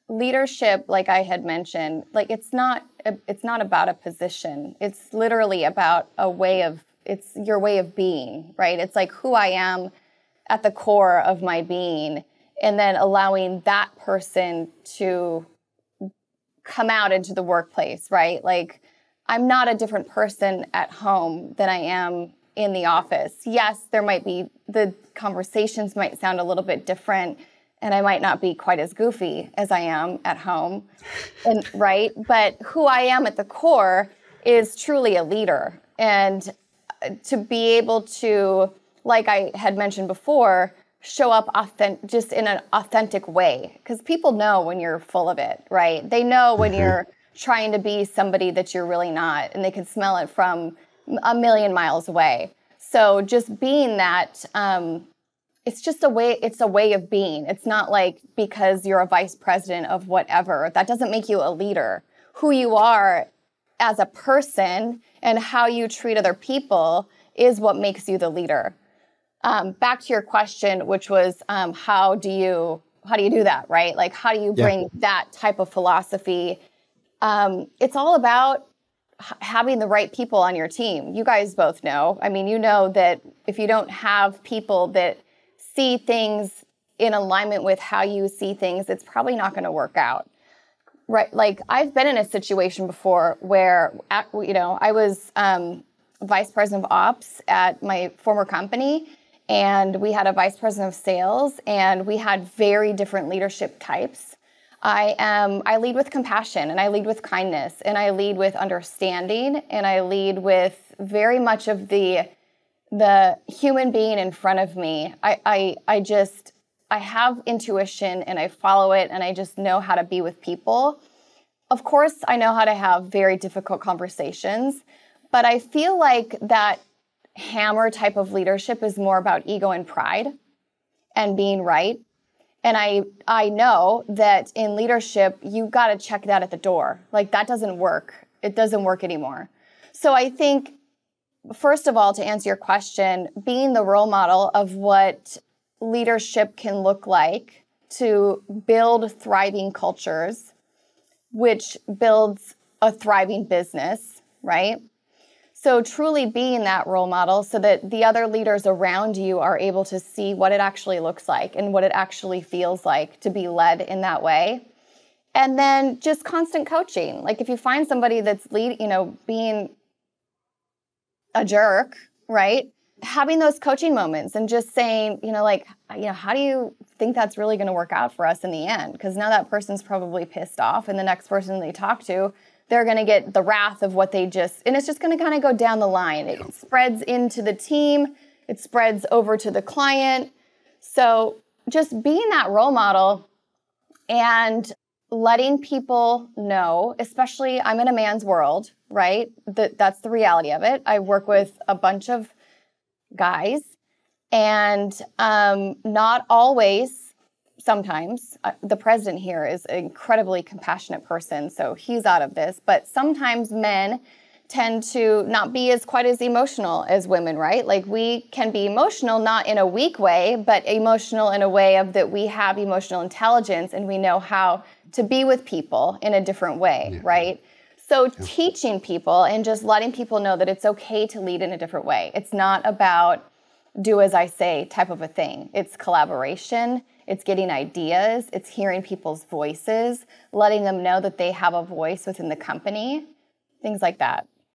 leadership, like I had mentioned, like it's not about a position. It's literally about it's your way of being, right? It's like who I am at the core of my being, and then allowing that person to come out into the workplace, right? Like I'm not a different person at home than I am in the office. Yes, the conversations might sound a little bit different, and I might not be quite as goofy as I am at home, and right? But who I am at the core is truly a leader. And to be able to, like I had mentioned before, show up just in an authentic way, because people know when you're full of it, right? They know when you're trying to be somebody that you're really not, and they can smell it from a million miles away. So just being that, it's just it's a way of being. It's not like because you're a vice president of whatever, that doesn't make you a leader. Who you are as a person and how you treat other people is what makes you the leader. Back to your question, which was how do you do that, right? Like how do you bring that type of philosophy? It's all about having the right people on your team. You guys both know. I mean, you know that if you don't have people that see things in alignment with how you see things, it's probably not going to work out. Right? Like I've been in a situation before where, I was vice president of ops at my former company, and we had a vice president of sales, and we had very different leadership types. I lead with compassion, and I lead with kindness, and I lead with understanding, and I lead with very much of the human being in front of me. I have intuition, and I follow it, and I just know how to be with people. Of course, I know how to have very difficult conversations, but I feel like that hammer type of leadership is more about ego and pride and being right. And I know that in leadership, you got to check that at the door. Like that doesn't work. It doesn't work anymore. So I think, first of all, to answer your question, being the role model of what leadership can look like to build thriving cultures, which builds a thriving business, right? So truly being that role model so that the other leaders around you are able to see what it actually looks like and what it actually feels like to be led in that way. And then just constant coaching. Like if you find somebody that's being a jerk, right? Having those coaching moments and just saying, how do you think that's really going to work out for us in the end? Because now that person's probably pissed off, and the next person they talk to, they're going to get the wrath of what and it's just going to kind of go down the line. It spreads into the team. It spreads over to the client. So just being that role model and letting people know, especially I'm in a man's world, right? That's the reality of it. I work with a bunch of guys, and not always, sometimes, the president here is an incredibly compassionate person, so he's out of this, but sometimes men tend to not be quite as emotional as women, right? Like we can be emotional, not in a weak way, but emotional in a way of that we have emotional intelligence and we know how to be with people in a different way, right? So teaching people and just letting people know that it's okay to lead in a different way. It's not about do as I say type of a thing. It's collaboration. It's getting ideas. It's hearing people's voices, letting them know that they have a voice within the company, things like that.